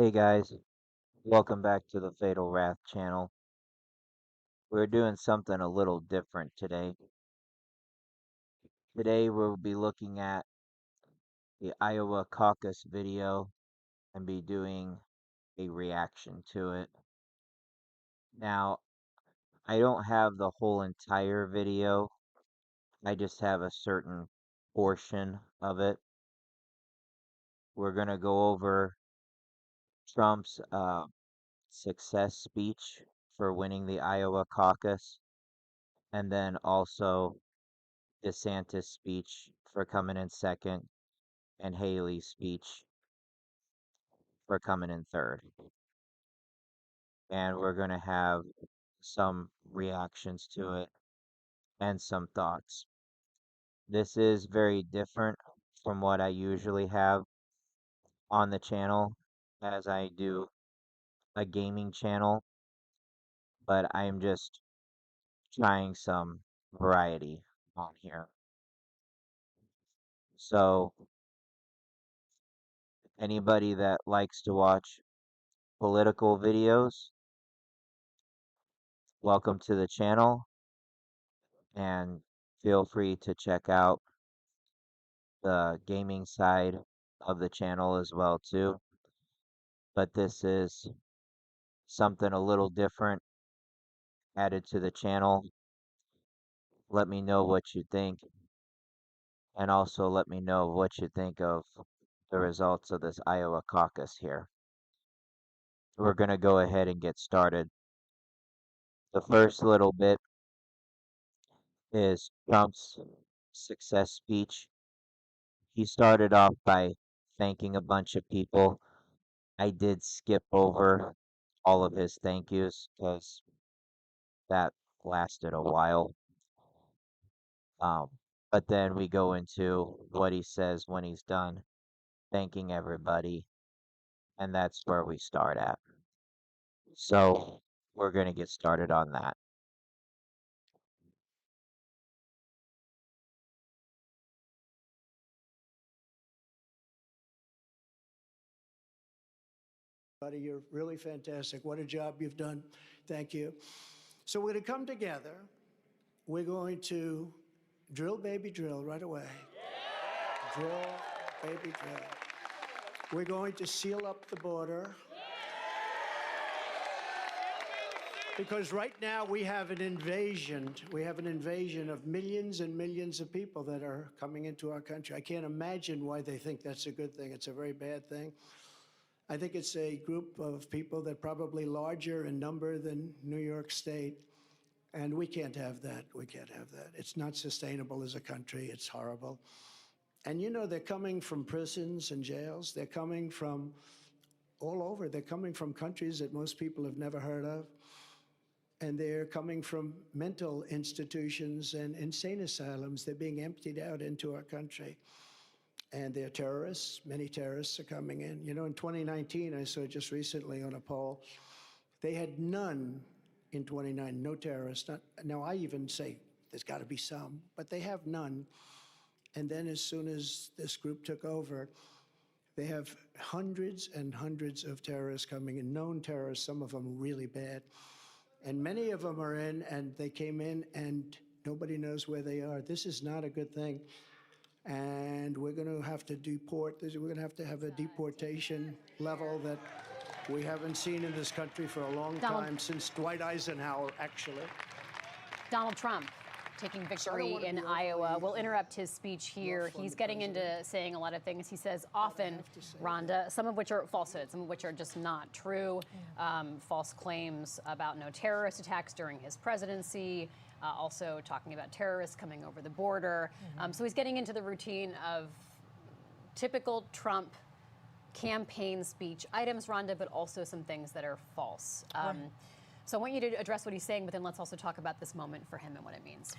Hey guys, welcome back to the Fatal Wrath channel. We're doing something a little different today. Today we'll be looking at the Iowa Caucus video and be doing a reaction to it. Now, I don't have the whole entire video. I just have a certain portion of it. We're going to go over Trump's success speech for winning the Iowa caucus, and then also Desantis' speech for coming in second, and Haley's speech for coming in third. And we're going to have some reactions to it and some thoughts. This is very different from what I usually have on the channel, as I do a gaming channel, but I'm just trying some variety on here. So, anybody that likes to watch political videos, welcome to the channel, and feel free to check out the gaming side of the channel as well too. But this is something a little different added to the channel. Let me know what you think, and also let me know what you think of the results of this Iowa caucus here. We're going to go ahead and get started. The first little bit is Trump's success speech. He started off by thanking a bunch of people. I did skip over all of his thank yous because that lasted a while. But then we go into what he says when he's done thanking everybody, and that's where we start at. So we're going to get started on that. Buddy, you're really fantastic. What a job you've done. Thank you. So we're going to come together. We're going to drill, baby, drill right away. Drill, baby, drill. We're going to seal up the border. Because right now we have an invasion. We have an invasion of millions and millions of people that are coming into our country. I can't imagine why they think that's a good thing. It's a very bad thing. I think it's a group of people that are probably larger in number than New York State. And we can't have that. We can't have that. It's not sustainable as a country. It's horrible. And you know, they're coming from prisons and jails. They're coming from all over. They're coming from countries that most people have never heard of. And they're coming from mental institutions and insane asylums. They're being emptied out into our country. And they're terrorists. Many terrorists are coming in. You know, in 2019, I saw just recently on a poll, they had none in 29, no terrorists. Now, I even say there's got to be some, but they have none. And then as soon as this group took over, they have hundreds and hundreds of terrorists coming in, known terrorists, some of them really bad. And many of them are in, and they came in, and nobody knows where they are. This is not a good thing. And we're going to have to deport. We're going to have a deportation level that we haven't seen in this country for a long time, since Dwight Eisenhower, actually. Donald Trump taking victory in Iowa. We'll interrupt his speech here. He's getting into saying a lot of things. He says often, Rhonda, some of which are falsehoods, some of which are just not true. False claims about no terrorist attacks during his presidency. Also talking about terrorists coming over the border. So he's getting into the routine of typical Trump campaign speech items, Rhonda, but also some things that are false. So I want you to address what he's saying, but then let's also talk about this moment for him and what it means.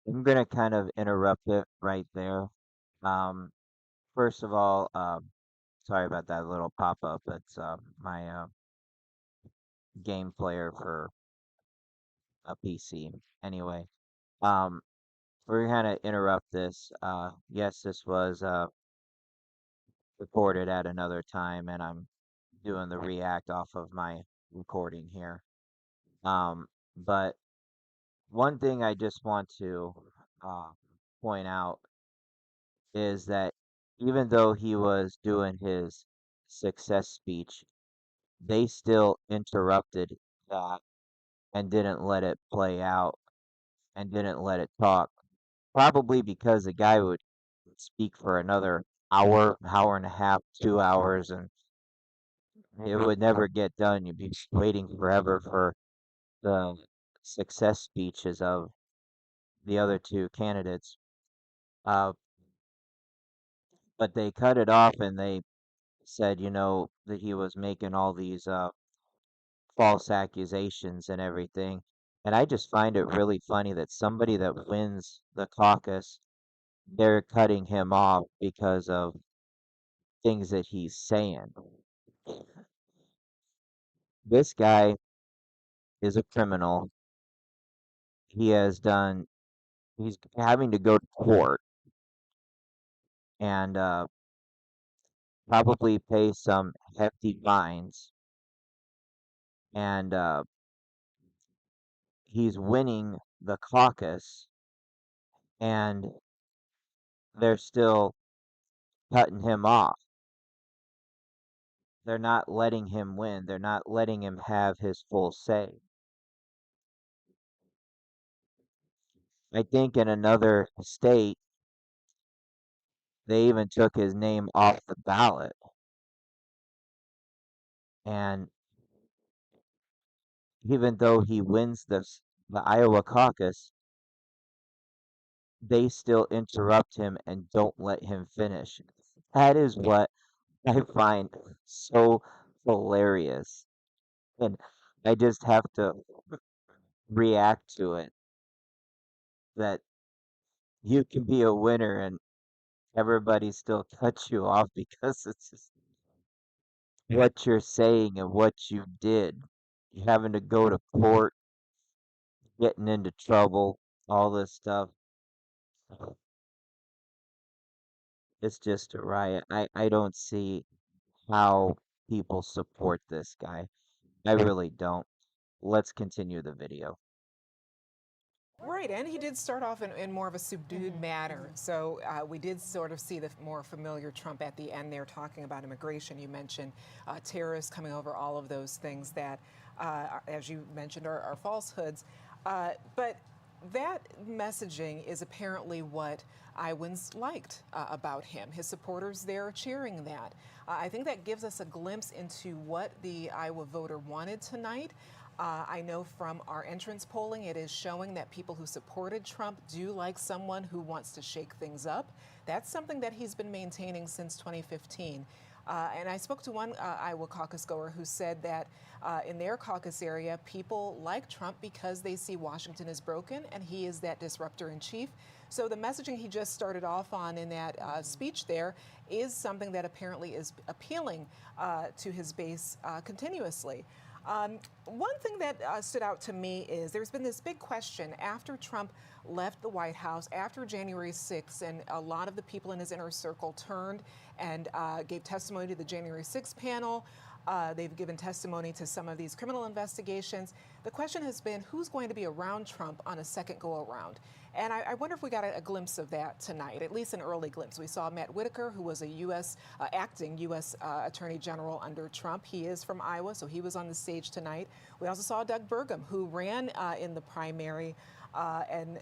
I'm going to kind of interrupt it right there. First of all, sorry about that little pop-up. It's my game player for a PC. Anyway, um, we're going to interrupt this. Yes, this was record it at another time, and I'm doing the react off of my recording here. But one thing I just want to uh, point out is that even though he was doing his success speech, they still interrupted that and didn't let it play out and didn't let it talk. Probably because the guy would speak for another hour, hour and a half, 2 hours, and it would never get done. You'd be waiting forever for the success speeches of the other two candidates. Uh, but they cut it off and they said, that he was making all these false accusations and everything. And I just find it really funny that somebody that wins the caucus, they're cutting him off because of things that he's saying. This guy is a criminal. He's having to go to court and probably pay some hefty fines. And he's winning the caucus, and they're still cutting him off. They're not letting him win. They're not letting him have his full say. I think in another state, they even took his name off the ballot. And even though he wins the Iowa caucus, they still interrupt him and don't let him finish. That is what I find so hilarious. And I just have to react to it that you can be a winner and everybody still cuts you off because it's just what you're saying and what you did. You having to go to court, getting into trouble, all this stuff. It's just a riot. I don't see how people support this guy. I really don't. Let's continue the video. Right, and he did start off in more of a subdued manner. So we did sort of see the more familiar Trump at the end there talking about immigration. You mentioned terrorists coming over, all of those things that, as you mentioned, are falsehoods. But that messaging is apparently what Iowans liked about him. His supporters there are cheering that. I think that gives us a glimpse into what the Iowa voter wanted tonight. I know from our entrance polling, it is showing that people who supported Trump do like someone who wants to shake things up. That's something that he's been maintaining since 2015. And I spoke to one Iowa caucus goer who said that in their caucus area, people like Trump because they see Washington is broken and he is that disruptor in chief. So the messaging he just started off on in that speech there is something that apparently is appealing to his base continuously. One thing that stood out to me is there's been this big question after Trump left the White House after January 6th, and a lot of the people in his inner circle turned and gave testimony to the January 6th panel. They've given testimony to some of these criminal investigations. The question has been who's going to be around Trump on a second go around? And I wonder if we got a glimpse of that tonight, at least an early glimpse. We saw Matt Whitaker, who was a acting U.S. Attorney General under Trump. He is from Iowa, so he was on the stage tonight. We also saw Doug Burgum, who ran in the primary, and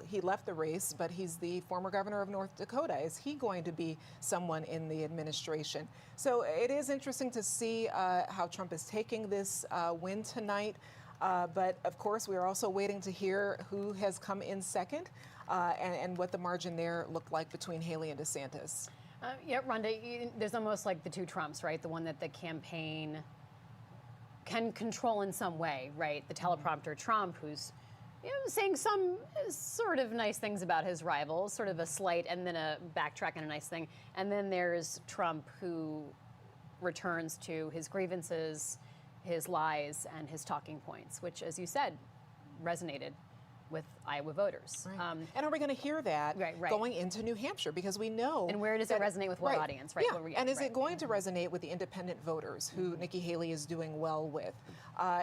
he left the race, but he's the former governor of North Dakota. Is he going to be someone in the administration? So it is interesting to see how Trump is taking this win tonight. But of course, we are also waiting to hear who has come in second and what the margin there looked like between Haley and DeSantis. Yeah, Rhonda, there's almost like the two Trumps, right? The one that the campaign can control in some way, right? The teleprompter Trump, who's saying some sort of nice things about his rivals, sort of a slight and then a backtrack and a nice thing. And then there's Trump, who returns to his grievances, his lies, and his talking points, which, as you said, resonated with Iowa voters. Right. And are we going to hear that going into New Hampshire? Because we know. And where does it resonate with what audience? Right. Yeah. And is it going to resonate with the independent voters who Nikki Haley is doing well with?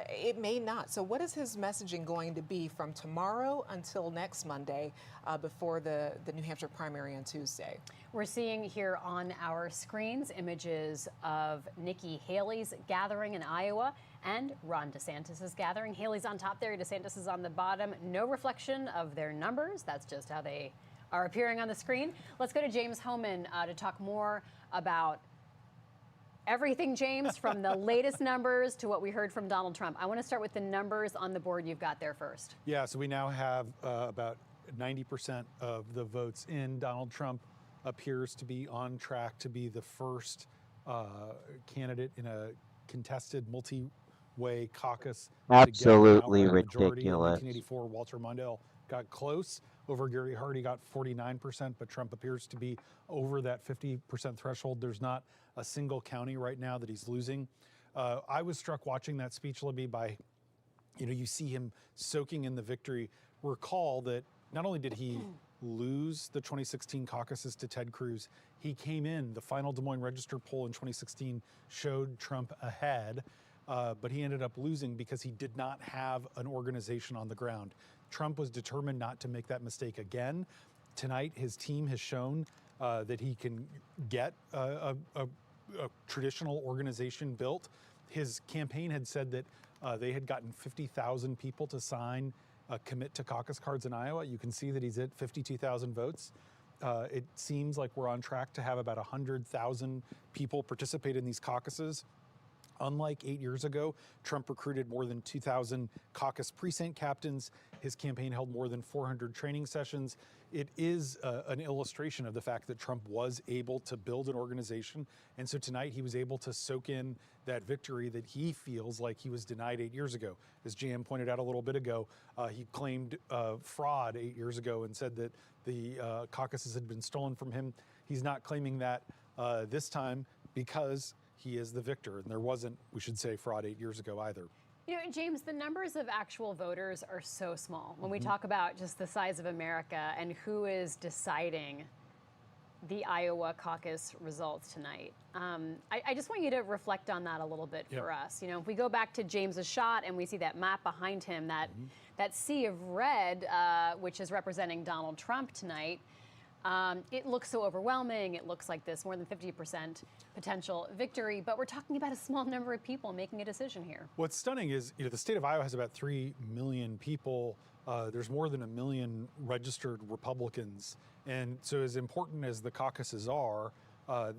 It may not. So what is his messaging going to be from tomorrow until next Monday before the New Hampshire primary on Tuesday? We're seeing here on our screens images of Nikki Haley's gathering in Iowa and Ron DeSantis' gathering. Haley's on top there, DeSantis is on the bottom. No reflection of their numbers. That's just how they are appearing on the screen. Let's go to James Hohmann to talk more about everything, James, from the latest numbers to what we heard from Donald Trump. I want to start with the numbers on the board you've got there first. Yeah, so we now have about 90% of the votes in. Donald Trump appears to be on track to be the first candidate in a contested multi-way caucus. Absolutely to get an outright ridiculous. majority. In 1984, Walter Mondale got close over Gary Hart. He got 49%, but Trump appears to be over that 50% threshold. There's not a single county right now that he's losing. I was struck watching that speech, Libby, by, you see him soaking in the victory. Recall that not only did he lose the 2016 caucuses to Ted Cruz, he came in. The final Des Moines Register poll in 2016 showed Trump ahead, but he ended up losing because he did not have an organization on the ground. Trump was determined not to make that mistake again. Tonight, his team has shown that he can get a traditional organization built. His campaign had said that they had gotten 50,000 people to sign commit to caucus cards in Iowa. You can see that he's at 52,000 votes. It seems like we're on track to have about 100,000 people participate in these caucuses. Unlike 8 years ago, Trump recruited more than 2,000 caucus precinct captains. His campaign held more than 400 training sessions. It is an illustration of the fact that Trump was able to build an organization. And so tonight he was able to soak in that victory that he feels like he was denied 8 years ago. As JM pointed out a little bit ago, he claimed fraud 8 years ago and said that the caucuses had been stolen from him. He's not claiming that this time because he is the victor. And there wasn't, we should say, fraud 8 years ago either. James, the numbers of actual voters are so small. When we talk about just the size of America and who is deciding the Iowa caucus results tonight, I just want you to reflect on that a little bit for us. If we go back to James's shot and we see that map behind him, that sea of red, which is representing Donald Trump tonight, it looks so overwhelming. It looks like this more than 50% potential victory, but we're talking about a small number of people making a decision here. What's stunning is, the state of Iowa has about 3 million people. There's more than 1 million registered Republicans. And so as important as the caucuses are,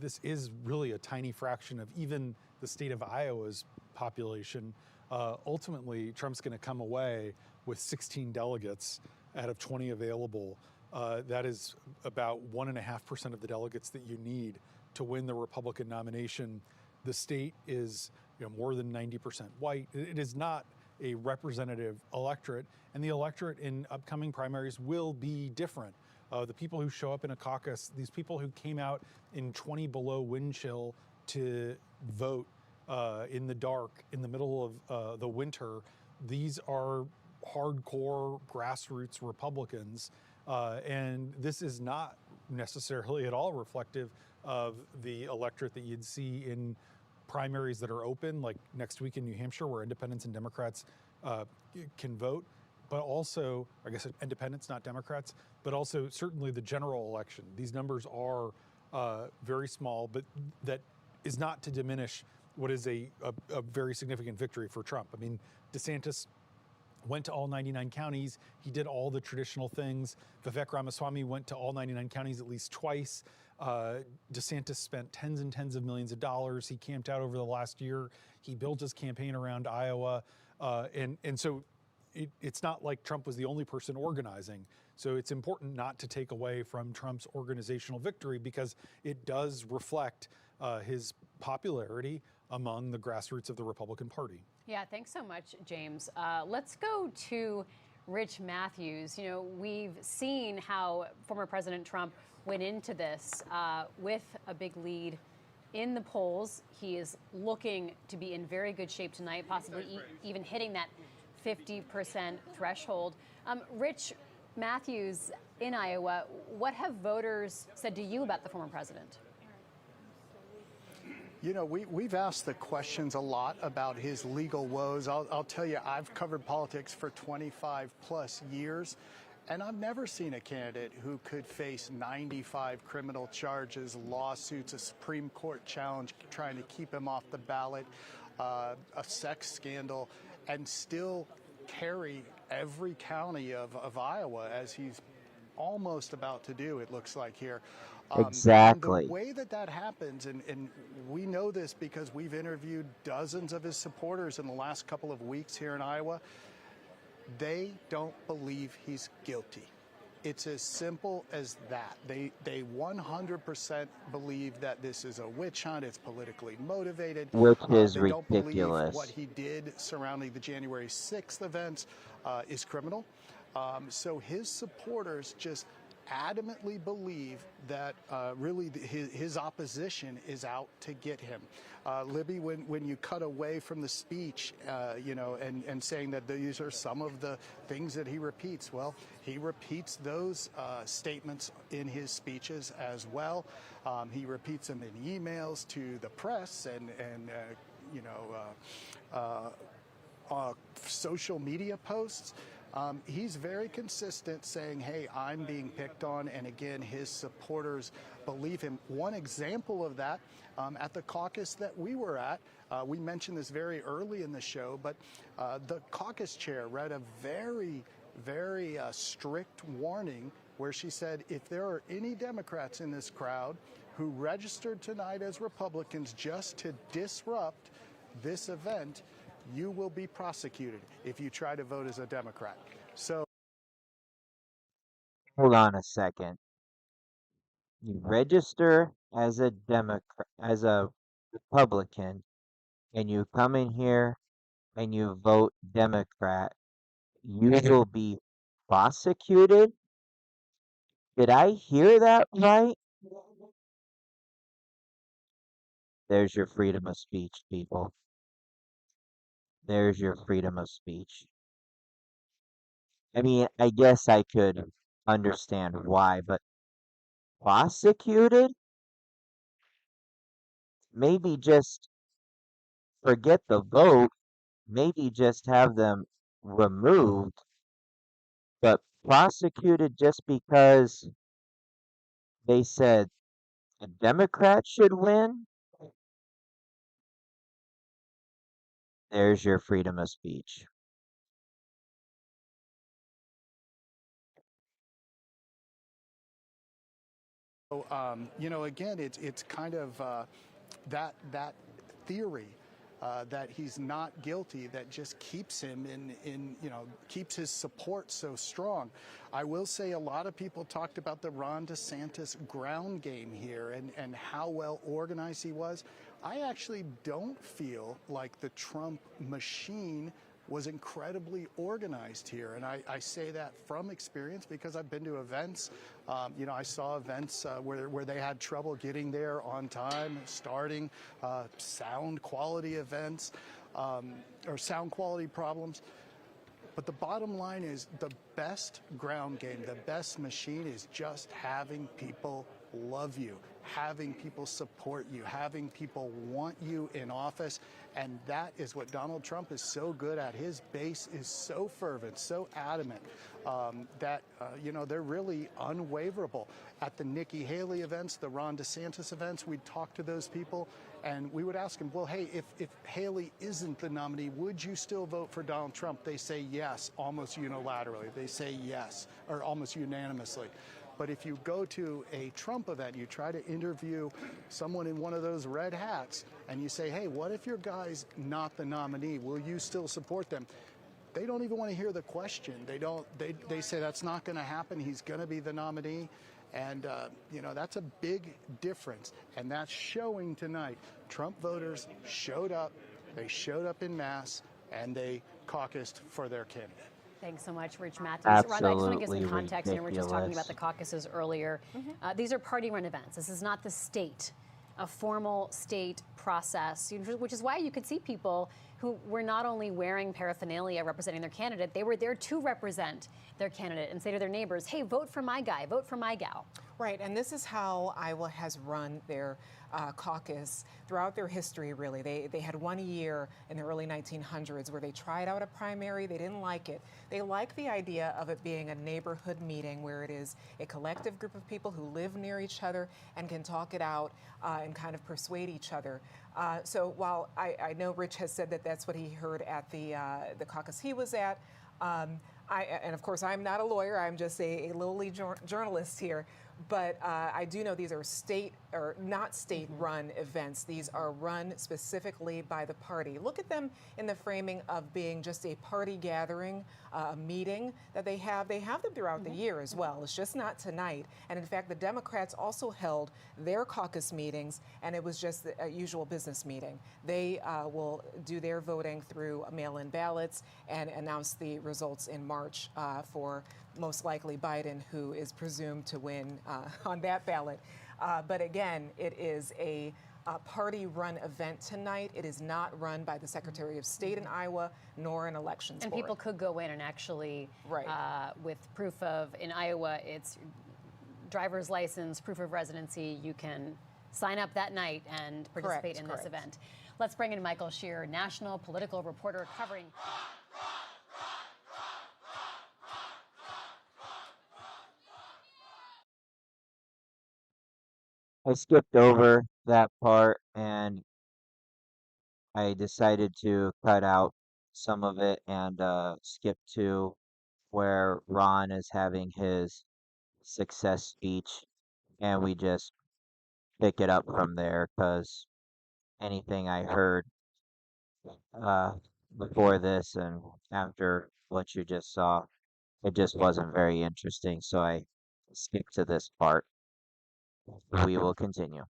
this is really a tiny fraction of even the state of Iowa's population. Ultimately, Trump's going to come away with 16 delegates out of 20 available. That is about 1.5% of the delegates that you need to win the Republican nomination. The state is more than 90% white. It is not a representative electorate, and the electorate in upcoming primaries will be different. The people who show up in a caucus, these people who came out in 20 below wind chill to vote in the dark, in the middle of the winter, these are hardcore grassroots Republicans. And this is not necessarily at all reflective of the electorate that you'd see in primaries that are open, like next week in New Hampshire, where independents and Democrats can vote, but also, I guess, independents, not Democrats, but also certainly the general election. These numbers are very small, but that is not to diminish what is a very significant victory for Trump. I mean, DeSantis went to all 99 counties. He did all the traditional things. Vivek Ramaswamy went to all 99 counties at least twice. DeSantis spent tens and tens of millions of dollars. He camped out over the last year. He built his campaign around Iowa. And so it's not like Trump was the only person organizing. So it's important not to take away from Trump's organizational victory because it does reflect his popularity among the grassroots of the Republican Party. Yeah, thanks so much, James. Let's go to Rich Matthews. We've seen how former President Trump went into this with a big lead in the polls. He is looking to be in very good shape tonight, possibly even hitting that 50% threshold. Rich Matthews in Iowa, what have voters said to you about the former president? You know, we've asked the questions a lot about his legal woes. I'll tell you, I've covered politics for 25 plus years, and I've never seen a candidate who could face 95 criminal charges, lawsuits, a Supreme Court challenge trying to keep him off the ballot, a sex scandal, and still carry every county of Iowa as he's almost about to do, it looks like here. And the Exactly. way that happens, and we know this because we've interviewed dozens of his supporters in the last couple of weeks here in Iowa, they don't believe he's guilty. It's as simple as that. They 100% believe that this is a witch hunt. It's politically motivated. Which is They don't believe what ridiculous. he did surrounding the January 6th events is criminal. So his supporters just adamantly believe that really his opposition is out to get him. Libby, when you cut away from the speech, you know, and saying that these are some of the things that he repeats, well, he repeats those statements in his speeches as well. He repeats them in emails to the press and you know, social media posts. He's very consistent saying, hey, I'm being picked on, and again, his supporters believe him. One example of that, at the caucus that we were at, we mentioned this very early in the show, but the caucus chair read a very, very strict warning where she said, if there are any Democrats in this crowd who registered tonight as Republicans just to disrupt this event, you will be prosecuted if you try to vote as a Democrat. So, Hold on a second. You register as a Democrat, as a Republican, and you come in here and you vote Democrat, you will be prosecuted? Did I hear that right? There's your freedom of speech, people. There's your freedom of speech. I mean, I guess I could understand why, but prosecuted? Maybe just forget the vote, maybe just have them removed, but prosecuted just because they said a Democrat should win? There's your freedom of speech. you know, again, it's kind of that theory that he's not guilty that just keeps him in you know, keeps his support so strong. I will say a lot of people talked about the Ron DeSantis ground game here and how well organized he was. I actually don't feel like the Trump machine was incredibly organized here. And I say that from experience because I've been to events. You know, I saw events where they had trouble getting there on time, starting sound quality events or sound quality problems. But the bottom line is the best ground game, the best machine is just having people love you, having people support you, having people want you in office. And that is what Donald Trump is so good at. His base is so fervent, so adamant that, you know, they're really unwaverable. At the Nikki Haley events, the Ron DeSantis events, we'd talk to those people and we would ask them, well, hey, if Haley isn't the nominee, would you still vote for Donald Trump? They say yes, almost unilaterally. They say yes, or almost unanimously. But if you go to a Trump event, you try to interview someone in one of those red hats, and you say, hey, what if your guy's not the nominee? Will you still support them? They don't even want to hear the question. They say that's not going to happen. He's going to be the nominee. And, you know, that's a big difference. And that's showing tonight. Trump voters showed up. They showed up in mass, and they caucused for their candidate. Thanks so much, Rich Matthews. Rhonda, I just want to give Absolutely some context. You know, we were just talking about ridiculous. the caucuses earlier. These are party-run events. This is not the state, a formal state process, which is why you could see people who were not only wearing paraphernalia representing their candidate, they were there to represent their candidate and say to their neighbors, hey, vote for my guy, vote for my gal. Right, and this is how Iowa has run their caucus throughout their history, really. They had one year in the early 1900s where they tried out a primary. They didn't like it. They like the idea of it being a neighborhood meeting where it is a collective group of people who live near each other and can talk it out and kind of persuade each other. So while I know Rich has said that that's what he heard at the caucus he was at, and of course, I'm not a lawyer. I'm just a lowly journalist here. But I do know these are state or not state-run events. These are run specifically by the party. Look at them in the framing of being just a party gathering, a meeting that they have. They have them throughout the year as well. It's just not tonight. And in fact, the Democrats also held their caucus meetings, and it was just a usual business meeting. They will do their voting through mail-in ballots and announce the results in March for most likely Biden, who is presumed to win on that ballot. But again, it is a party-run event tonight. It is not run by the Secretary of State in Iowa, nor an elections and board. People could go in and actually, right. With proof of, in Iowa, it's driver's license, proof of residency. You can sign up that night and participate in this event. Let's bring in Michael Shear, national political reporter covering. I skipped over that part and I decided to cut out some of it and skip to where Ron is having his success speech, and we just pick it up from there because anything I heard uh, before this and after what you just saw, it just wasn't very interesting, so I skipped to this part. We will continue.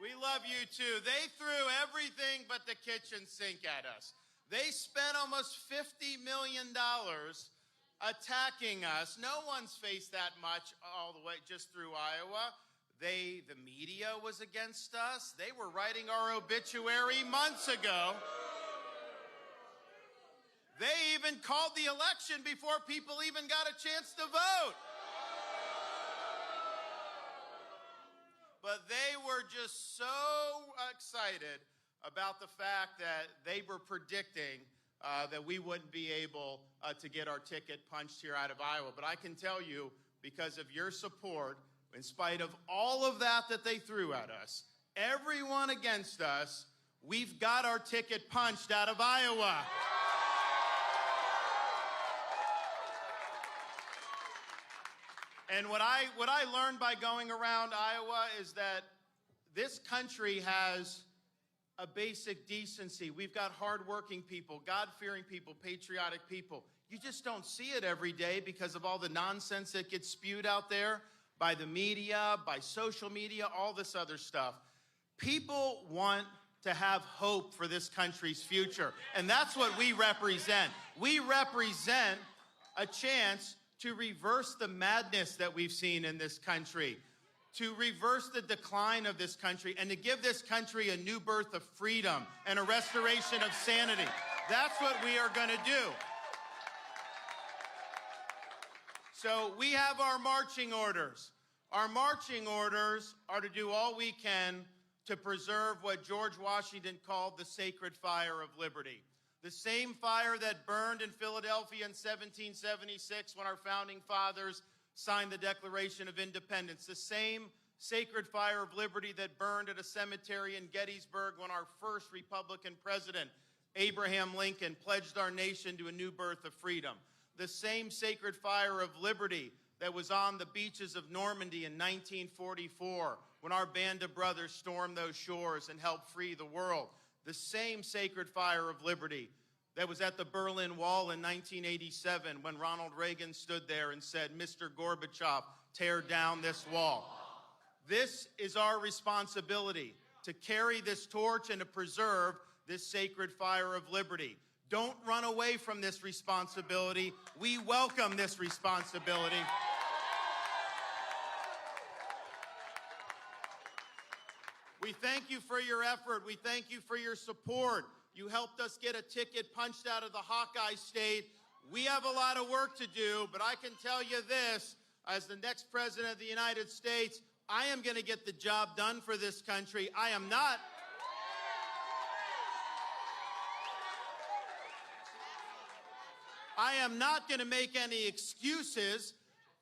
We love you too. They threw everything but the kitchen sink at us. They spent almost $50 million attacking us. No one's faced that much all the way just through Iowa. The media was against us. They were writing our obituary months ago. They even called the election before people even got a chance to vote. But they were just so excited about the fact that they were predicting that we wouldn't be able to get our ticket punched here out of Iowa. But I can tell you, because of your support, in spite of all of that they threw at us, everyone against us, we've got our ticket punched out of Iowa. And what I learned by going around Iowa is that this country has a basic decency. We've got hardworking people, God-fearing people, patriotic people. You just don't see it every day because of all the nonsense that gets spewed out there by the media, by social media, all this other stuff. People want to have hope for this country's future, and that's what we represent. We represent a chance to reverse the madness that we've seen in this country, to reverse the decline of this country, and to give this country a new birth of freedom and a restoration of sanity. That's what we are going to do. So we have our marching orders. Our marching orders are to do all we can to preserve what George Washington called the sacred fire of liberty. The same fire that burned in Philadelphia in 1776 when our founding fathers signed the Declaration of Independence. The same sacred fire of liberty that burned at a cemetery in Gettysburg when our first Republican president, Abraham Lincoln, pledged our nation to a new birth of freedom. The same sacred fire of liberty that was on the beaches of Normandy in 1944 when our band of brothers stormed those shores and helped free the world. The same sacred fire of liberty that was at the Berlin Wall in 1987 when Ronald Reagan stood there and said, "Mr. Gorbachev, tear down this wall." This is our responsibility, to carry this torch and to preserve this sacred fire of liberty. Don't run away from this responsibility. We welcome this responsibility. We thank you for your effort. We thank you for your support. You helped us get a ticket punched out of the Hawkeye state. We have a lot of work to do, but I can tell you this, as the next president of the United States, I am going to get the job done for this country. I am not going to make any excuses,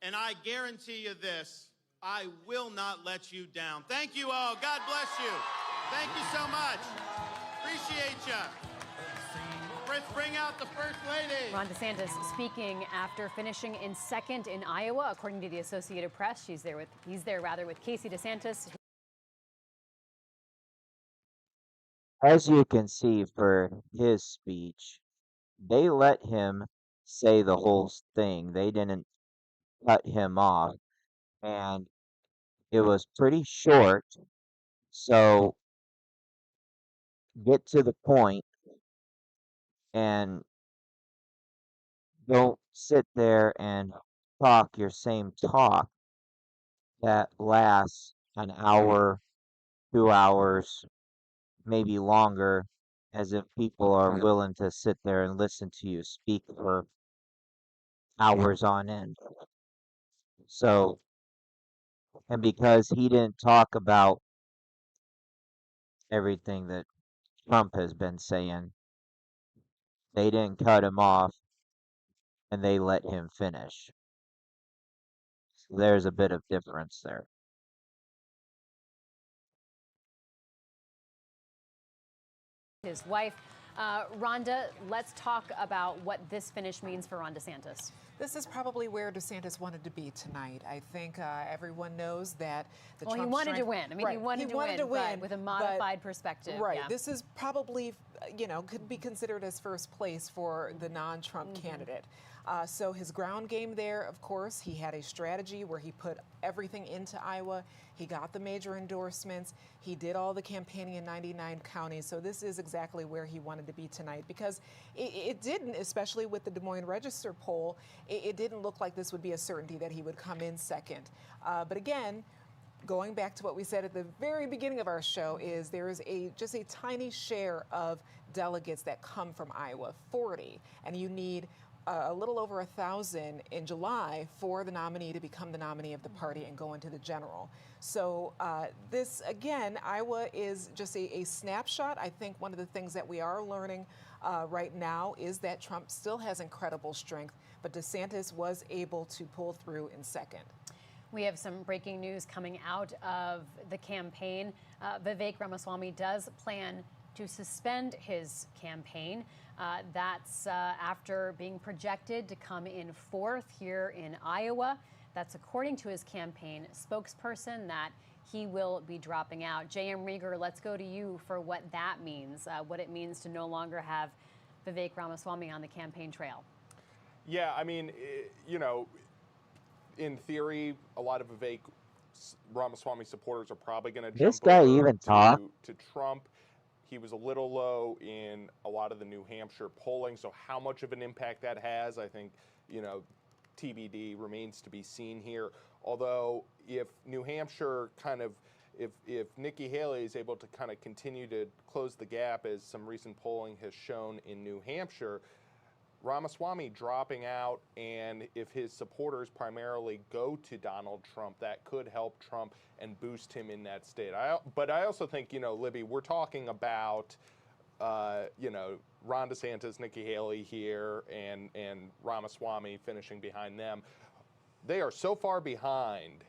and I guarantee you this, I will not let you down. Thank you all. God bless you. Thank you so much. Appreciate you. Let's bring out the First Lady. Ron DeSantis speaking after finishing in second in Iowa, according to the Associated Press. He's there with Casey DeSantis. As you can see for his speech, they let him say the whole thing. They didn't cut him off, and it was pretty short. So get to the point and don't sit there and talk your same talk that lasts an hour, 2 hours, maybe longer, as if people are willing to sit there and listen to you speak for hours on end. So, and because he didn't talk about everything that Trump has been saying, they didn't cut him off and they let him finish. So there's a bit of difference there. His wife. Rhonda, let's talk about what this finish means for Ron DeSantis. This is probably where DeSantis wanted to be tonight. I think everyone knows that the Well, Trump he wanted strength, to win. I mean, right. he wanted to win, but with a modified perspective. Right. Yeah. This is probably, could be considered as first place for the non-Trump candidate. So his ground game there, of course, he had a strategy where he put everything into Iowa. He got the major endorsements. He did all the campaigning in 99 counties. So this is exactly where he wanted to be tonight, because it didn't, especially with the Des Moines Register poll, it didn't look like this would be a certainty that he would come in second. But again, going back to what we said at the very beginning of our show, is there is just a tiny share of delegates that come from Iowa, 40, and you need a little over 1,000 in July for the nominee to become the nominee of the party and go into the general. So this, again, Iowa is just a snapshot. I think one of the things that we are learning right now is that Trump still has incredible strength, but DeSantis was able to pull through in second. We have some breaking news coming out of the campaign. Vivek Ramaswamy does plan to suspend his campaign. That's after being projected to come in fourth here in Iowa. That's according to his campaign spokesperson, that he will be dropping out. J.M. Rieger, let's go to you for what that means, what it means to no longer have Vivek Ramaswamy on the campaign trail. Yeah, I mean, in theory, a lot of Vivek Ramaswamy supporters are probably going to This jump guy over even talk? to Trump. He was a little low in a lot of the New Hampshire polling, so how much of an impact that has, I think, TBD, remains to be seen here. Although, if New Hampshire if Nikki Haley is able to kind of continue to close the gap, as some recent polling has shown in New Hampshire, Ramaswamy dropping out, and if his supporters primarily go to Donald Trump, that could help Trump and boost him in that state. But I also think, Libby, we're talking about, Ron DeSantis, Nikki Haley here, and Ramaswamy finishing behind them. They are so far behind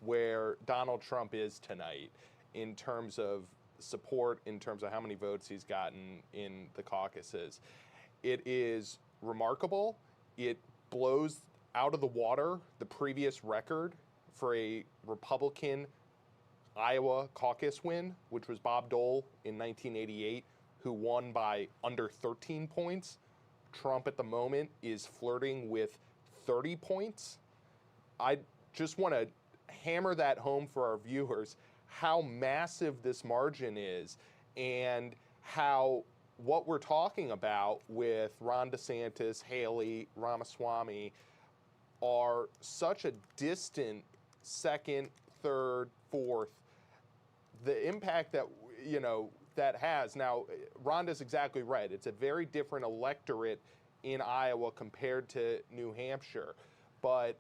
where Donald Trump is tonight in terms of support, in terms of how many votes he's gotten in the caucuses. It is remarkable. It blows out of the water the previous record for a Republican Iowa caucus win, which was Bob Dole in 1988, who won by under 13 points. Trump at the moment is flirting with 30 points. I just want to hammer that home for our viewers, how massive this margin is, and how what we're talking about with Ron DeSantis, Haley, Ramaswamy are such a distant second, third, fourth. the impact that, that has. Now, Rhonda's exactly right. It's a very different electorate in Iowa compared to New Hampshire. But,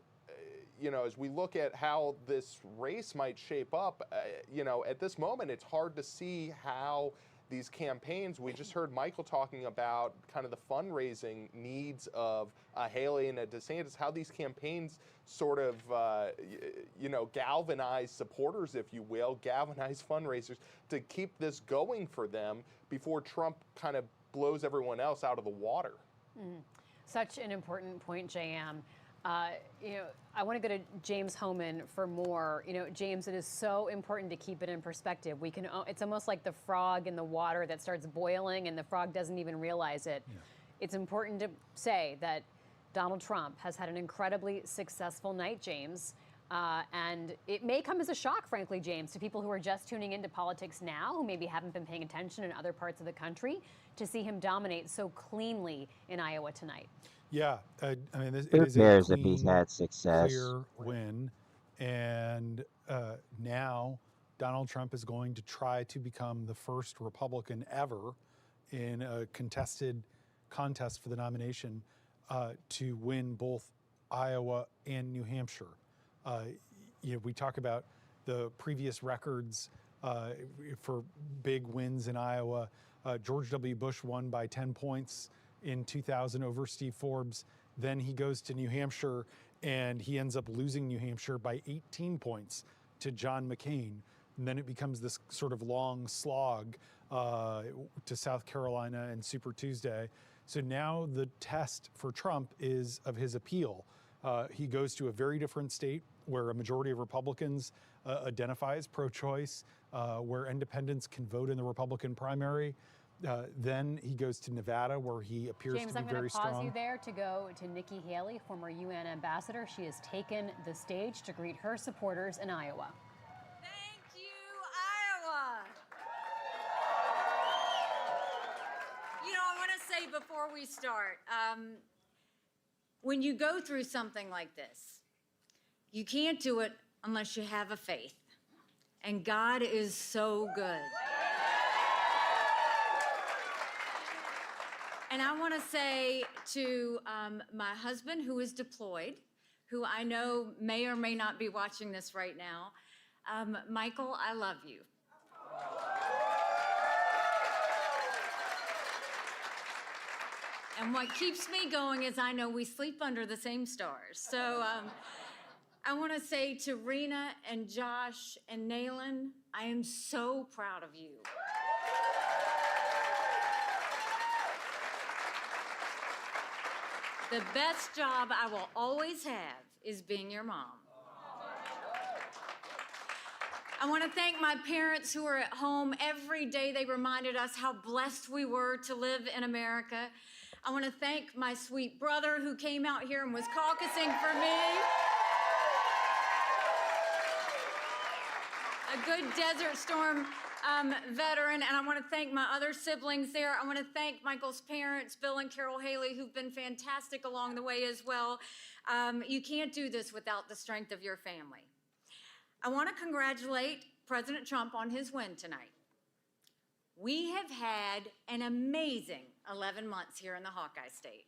as we look at how this race might shape up, at this moment, it's hard to see how these campaigns, we just heard Michael talking about kind of the fundraising needs of a Haley and a Desantis, how these campaigns sort of, galvanize supporters, if you will, galvanize fundraisers to keep this going for them before Trump kind of blows everyone else out of the water. Such an important point, JM. I want to go to James Homan for more. James, it is so important to keep it in perspective. It's almost like the frog in the water that starts boiling and the frog doesn't even realize it. Yeah. It's important to say that Donald Trump has had an incredibly successful night, James. And it may come as a shock, frankly, James, to people who are just tuning into politics now, who maybe haven't been paying attention in other parts of the country, to see him dominate so cleanly in Iowa tonight. Yeah, it Who is a cares if he's clean, had success? clear win. And now Donald Trump is going to try to become the first Republican ever in a contested contest for the nomination to win both Iowa and New Hampshire. We talk about the previous records for big wins in Iowa. George W. Bush won by 10 points in 2000 over Steve Forbes. Then he goes to New Hampshire and he ends up losing New Hampshire by 18 points to John McCain. And then it becomes this sort of long slog to South Carolina and Super Tuesday. So now the test for Trump is of his appeal. He goes to a very different state where a majority of Republicans identify as pro-choice, where independents can vote in the Republican primary. Then he goes to Nevada, where he appears James, to be very strong. I'm going to pause you there to go to Nikki Haley, former UN ambassador. She has taken the stage to greet her supporters in Iowa. Thank you, Iowa. I want to say before we start, when you go through something like this, you can't do it unless you have a faith. And God is so good. And I want to say to my husband, who is deployed, who I know may or may not be watching this right now, Michael, I love you. And what keeps me going is I know we sleep under the same stars. So I want to say to Rena and Josh and Nayland, I am so proud of you. The best job I will always have is being your mom. I want to thank my parents who are at home. Every day they reminded us how blessed we were to live in America. I want to thank my sweet brother who came out here and was caucusing for me. A good Desert Storm veteran, and I want to thank my other siblings there. I want to thank Michael's parents, Bill and Carol Haley, who've been fantastic along the way as well. You can't do this without the strength of your family. I want to congratulate President Trump on his win tonight. We have had an amazing 11 months here in the Hawkeye State.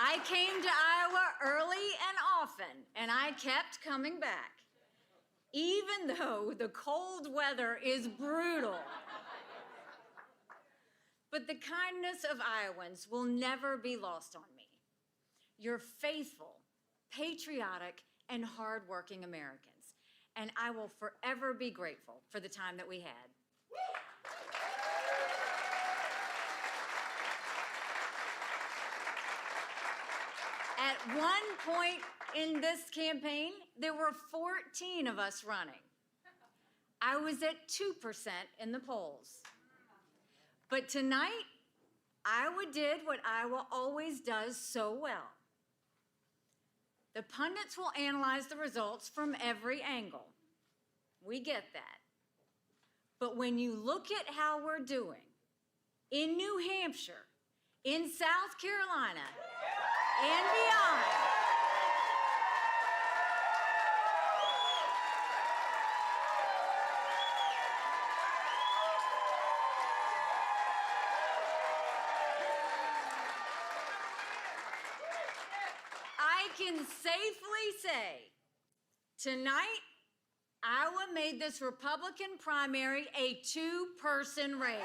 I came to Iowa early and often, and I kept coming back, even though the cold weather is brutal. But the kindness of Iowans will never be lost on me. You're faithful, patriotic, and hardworking Americans, and I will forever be grateful for the time that we had. At one point in this campaign, there were 14 of us running. I was at 2% in the polls. But tonight, Iowa did what Iowa always does so well. The pundits will analyze the results from every angle. We get that. But when you look at how we're doing in New Hampshire, in South Carolina, and beyond, can safely say tonight, Iowa made this Republican primary a two-person race.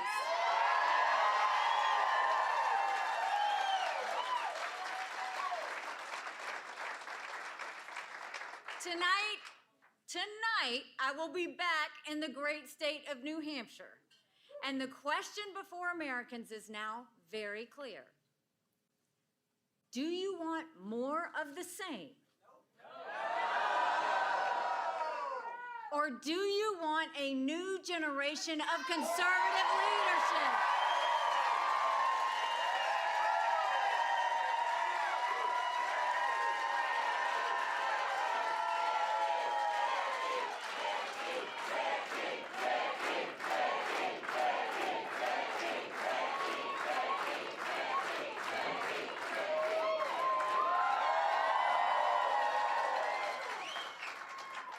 Tonight, I will be back in the great state of New Hampshire. And the question before Americans is now very clear. Do you want more of the same? Or do you want a new generation of conservative leadership?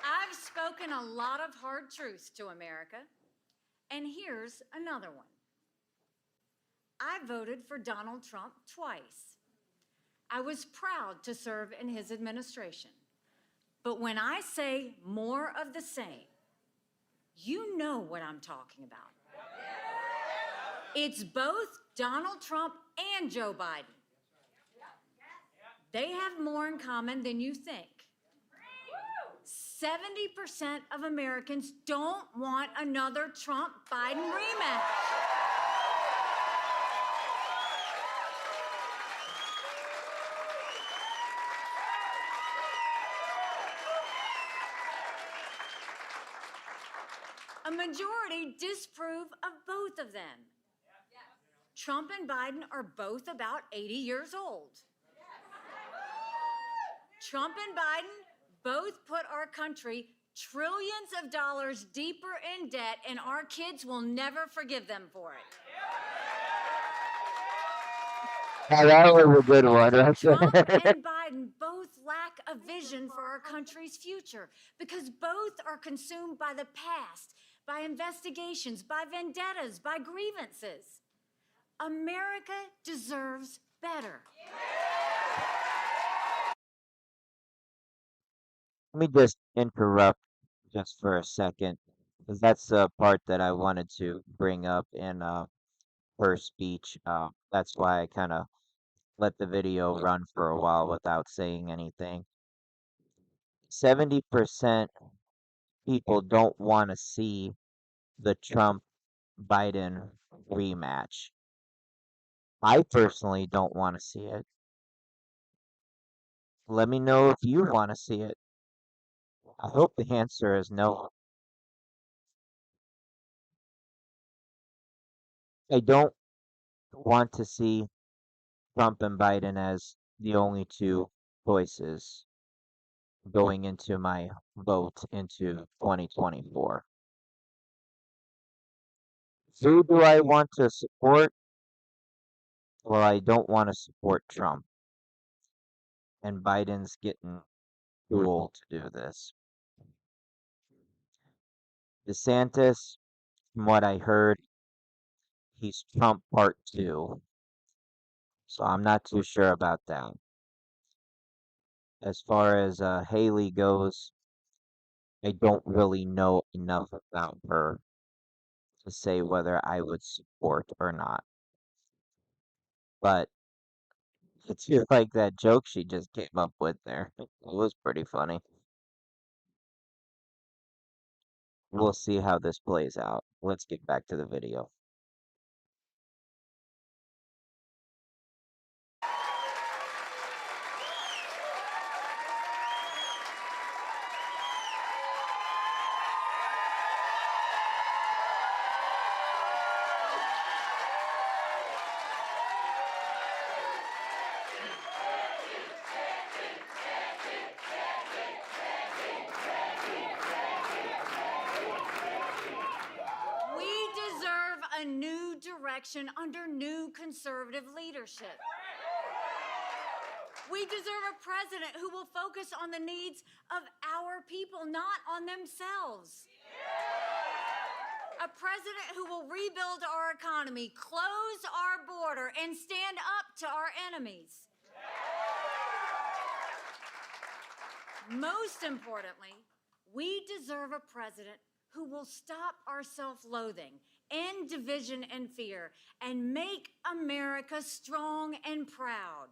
I've spoken a lot of hard truths to America, and here's another one. I voted for Donald Trump twice. I was proud to serve in his administration. But when I say more of the same, you know what I'm talking about. It's both Donald Trump and Joe Biden. They have more in common than you think. 70% of Americans don't want another Trump-Biden rematch. A majority disapprove of both of them. Trump and Biden are both about 80 years old. Trump and Biden both put our country trillions of dollars deeper in debt, and our kids will never forgive them for it. Now that was a good one. Trump and Biden both lack a vision for our country's future because both are consumed by the past, by investigations, by vendettas, by grievances. America deserves better. Let me just interrupt just for a second, because that's the part that I wanted to bring up in her speech. That's why I kind of let the video run for a while without saying anything. 70% people don't want to see the Trump Biden rematch. I personally don't want to see it. Let me know if you want to see it. I hope the answer is no. I don't want to see Trump and Biden as the only two choices going into my vote into 2024. Who do I want to support? Well, I don't want to support Trump. And Biden's getting too old to do this. DeSantis, from what I heard, he's Trump part two. So I'm not too sure about that. As far as Haley goes, I don't really know enough about her to say whether I would support or not. But it's just like that joke she just came up with there. It was pretty funny. We'll see how this plays out. Let's get back to the video. We deserve a new direction under new conservative leadership. We deserve a president who will focus on the needs of our people, not on themselves. A president who will rebuild our economy, close our border, and stand up to our enemies. Most importantly, we deserve a president who will stop our self-loathing, end division and fear, and make America strong and proud.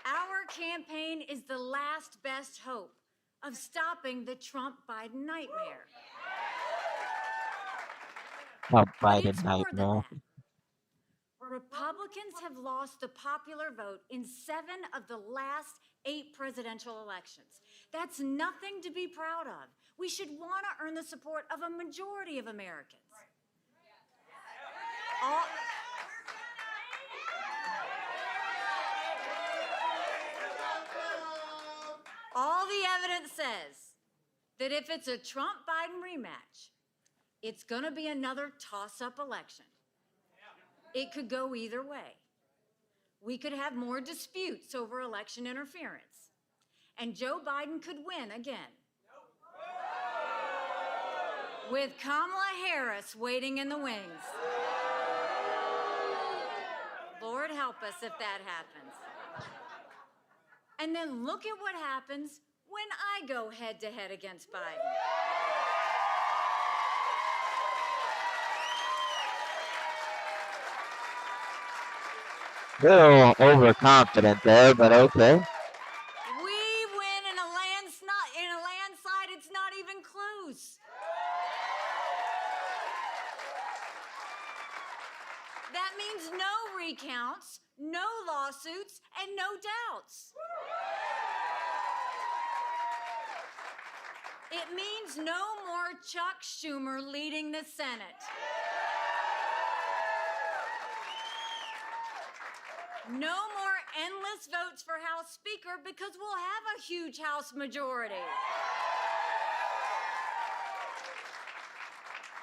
Our campaign is the last best hope of stopping the Trump-Biden nightmare. Trump But Biden it's more than nightmare. that. Republicans have lost the popular vote in 7 of the last 8 presidential elections. That's nothing to be proud of. We should want to earn the support of a majority of Americans. All the evidence says that if it's a Trump-Biden rematch, it's going to be another toss-up election. It could go either way. We could have more disputes over election interference, and Joe Biden could win again, with Kamala Harris waiting in the wings. Lord help us if that happens. And then look at what happens when I go head-to-head against Biden. A little overconfident there, but okay. We win in a landslide, it's not even close. That means no recounts, no lawsuits, and no doubts. It means no more Chuck Schumer leading the Senate. No more endless votes for House Speaker because we'll have a huge House majority.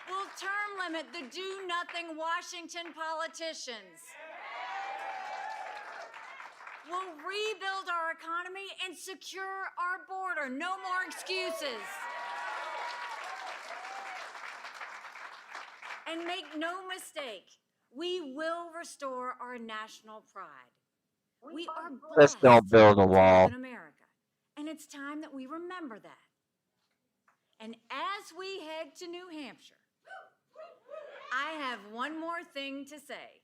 We'll term limit the do-nothing Washington politicians. We'll rebuild our economy and secure our border. No more excuses. And make no mistake, we will restore our national pride. We are Let's blessed don't build a to live wall. in America, and it's time that we remember that. And as we head to New Hampshire, I have one more thing to say.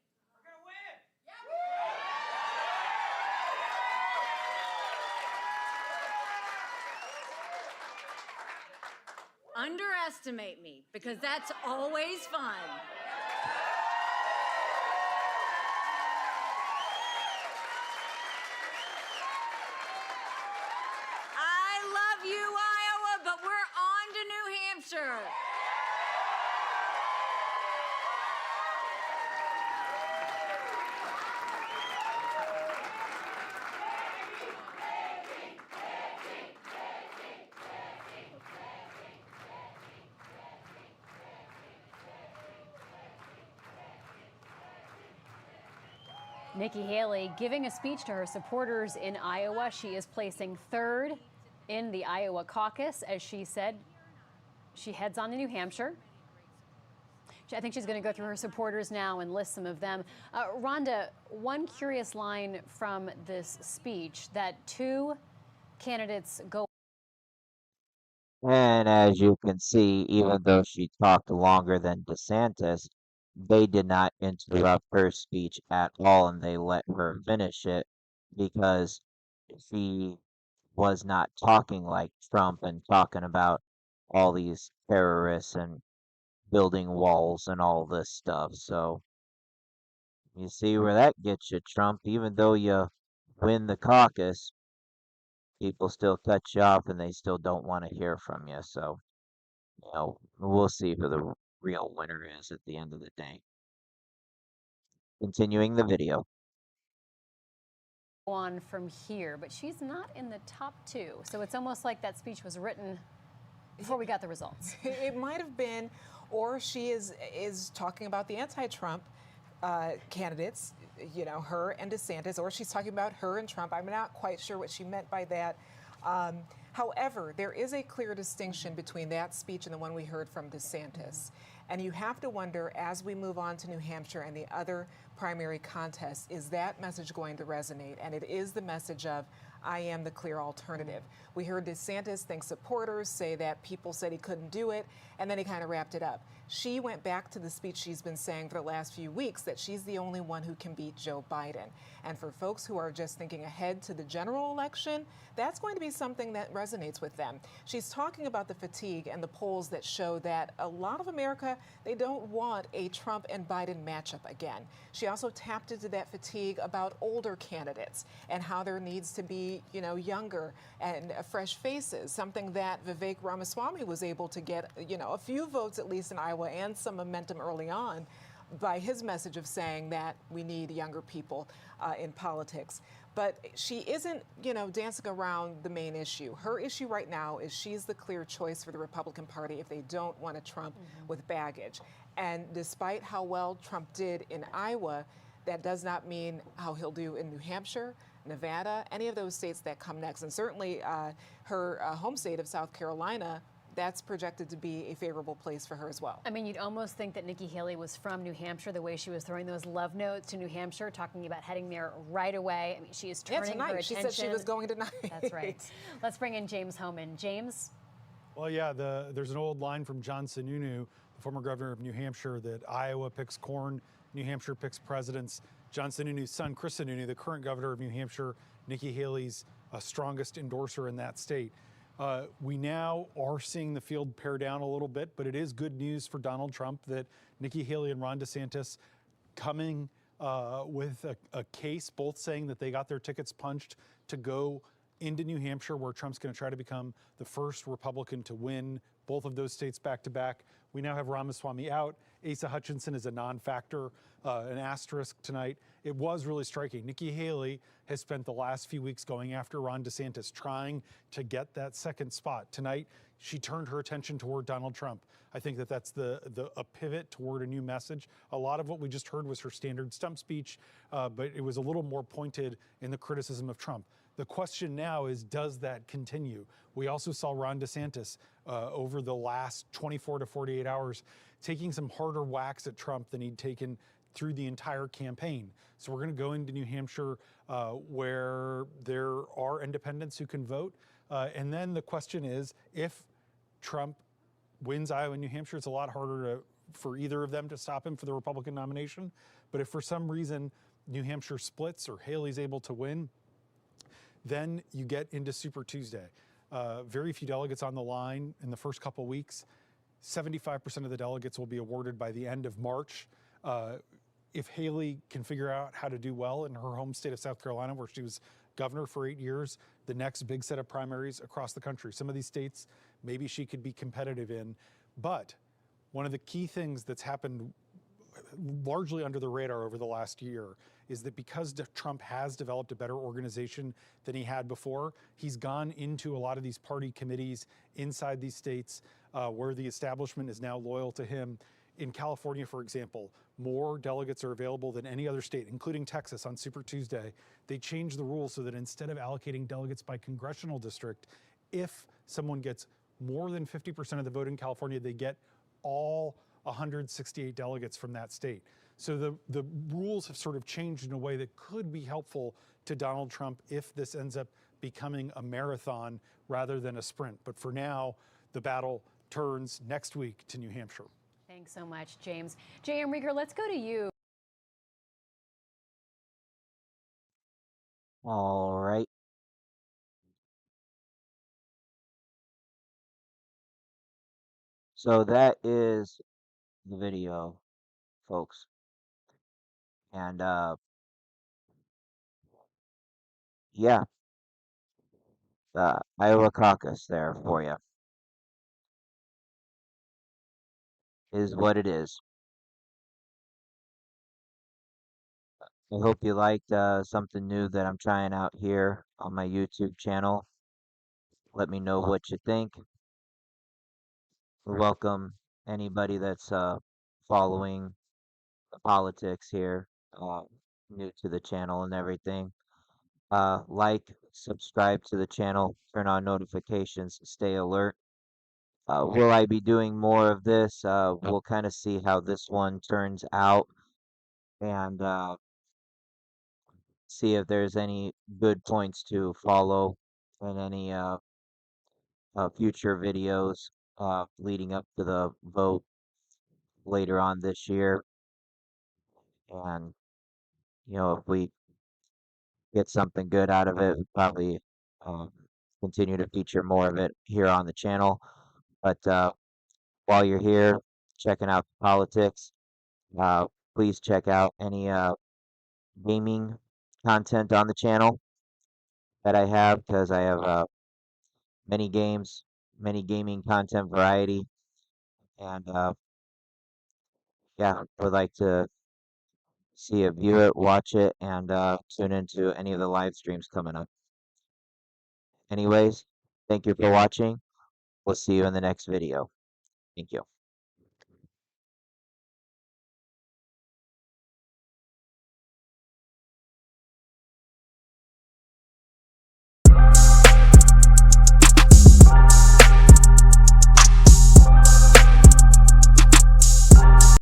Underestimate me, because that's always fun. I love you, Iowa, but we're on to New Hampshire. Nikki Haley giving a speech to her supporters in Iowa. She is placing 3rd in the Iowa caucus. As she said, she heads on to New Hampshire. I think she's going to go through her supporters now and list some of them. Rhonda, one curious line from this speech that 2 candidates go. And as you can see, even though she talked longer than DeSantis, they did not interrupt her speech at all, and they let her finish it because she was not talking like Trump and talking about all these terrorists and building walls and all this stuff. So you see where that gets you, Trump. Even though you win the caucus, people still cut you off and they still don't want to hear from you. So, we'll see who the real winner is at the end of the day. Continuing the video. On from here, but she's not in the top 2. So it's almost like that speech was written before we got the results. It might have been, or she is talking about the anti-Trump candidates, her and DeSantis, or she's talking about her and Trump. I'm not quite sure what she meant by that. However, there is a clear distinction between that speech and the one we heard from DeSantis. And you have to wonder, as we move on to New Hampshire and the other primary contests, is that message going to resonate? And it is the message of, I am the clear alternative. We heard DeSantis thank supporters, say that people said he couldn't do it, and then he kind of wrapped it up. She went back to the speech she's been saying for the last few weeks that she's the only one who can beat Joe Biden. And for folks who are just thinking ahead to the general election, that's going to be something that resonates with them. She's talking about the fatigue and the polls that show that a lot of America, they don't want a Trump and Biden matchup again. She also tapped into that fatigue about older candidates and how there needs to be, younger and fresh faces, something that Vivek Ramaswamy was able to get, a few votes at least in Iowa and some momentum early on by his message of saying that we need younger people in politics. But she isn't, dancing around the main issue. Her issue right now is she's the clear choice for the Republican Party if they don't want a Trump with baggage. And despite how well Trump did in Iowa, that does not mean how he'll do in New Hampshire, Nevada, any of those states that come next. And certainly her home state of South Carolina, that's projected to be a favorable place for her as well. I mean, you'd almost think that Nikki Haley was from New Hampshire, the way she was throwing those love notes to New Hampshire, talking about heading there right away. I mean, she is turning her attention. She said she was going tonight. That's right. Let's bring in James Homan. James? Well, yeah, there's an old line from John Sununu, the former governor of New Hampshire, that Iowa picks corn, New Hampshire picks presidents. John Sununu's son, Chris Sununu, the current governor of New Hampshire, Nikki Haley's strongest endorser in that state. We now are seeing the field pare down a little bit, but it is good news for Donald Trump that Nikki Haley and Ron DeSantis coming with a case, both saying that they got their tickets punched to go into New Hampshire, where Trump's going to try to become the first Republican to win both of those states back to back. We now have Ramaswamy out. Asa Hutchinson is a non-factor, an asterisk tonight. It was really striking. Nikki Haley has spent the last few weeks going after Ron DeSantis, trying to get that second spot. Tonight, she turned her attention toward Donald Trump. I think that that's a pivot toward a new message. A lot of what we just heard was her standard stump speech, but it was a little more pointed in the criticism of Trump. The question now is, does that continue? We also saw Ron DeSantis over the last 24 to 48 hours taking some harder whacks at Trump than he'd taken through the entire campaign. So we're going to go into New Hampshire where there are independents who can vote. And then the question is, if Trump wins Iowa and New Hampshire, it's a lot harder for either of them to stop him for the Republican nomination. But if for some reason New Hampshire splits or Haley's able to win, then you get into Super Tuesday. Very few delegates on the line in the first couple weeks. 75% of the delegates will be awarded by the end of March. If Haley can figure out how to do well in her home state of South Carolina, where she was governor for 8 years, the next big set of primaries across the country. Some of these states, maybe she could be competitive in. But one of the key things that's happened largely under the radar over the last year is that because Trump has developed a better organization than he had before, he's gone into a lot of these party committees inside these states where the establishment is now loyal to him. In California, for example, more delegates are available than any other state, including Texas on Super Tuesday. They changed the rules so that instead of allocating delegates by congressional district, if someone gets more than 50% of the vote in California, they get all 168 delegates from that state. So the rules have sort of changed in a way that could be helpful to Donald Trump if this ends up becoming a marathon rather than a sprint. But for now, the battle turns next week to New Hampshire. Thanks so much, James. J.M. Rieger, let's go to you. All right. So that is the video, folks. And yeah, the Iowa caucus there for you is what it is. I hope you liked something new that I'm trying out here on my YouTube channel. Let me know what you think. Welcome anybody that's following the politics here, new to the channel and everything. Like, subscribe to the channel, turn on notifications, stay alert. Will I be doing more of this? We'll kind of see how this one turns out and see if there's any good points to follow in any future videos leading up to the vote later on this year. And, if we get something good out of it, we'll probably um, continue to feature more of it here on the channel. But while you're here checking out the politics, uh, please check out any gaming content on the channel that I have, because I have many games, many gaming content variety, and yeah, would like to see it, view it, watch it, and tune into any of the live streams coming up. Anyways, thank you for watching. We'll see you in the next video. Thank you.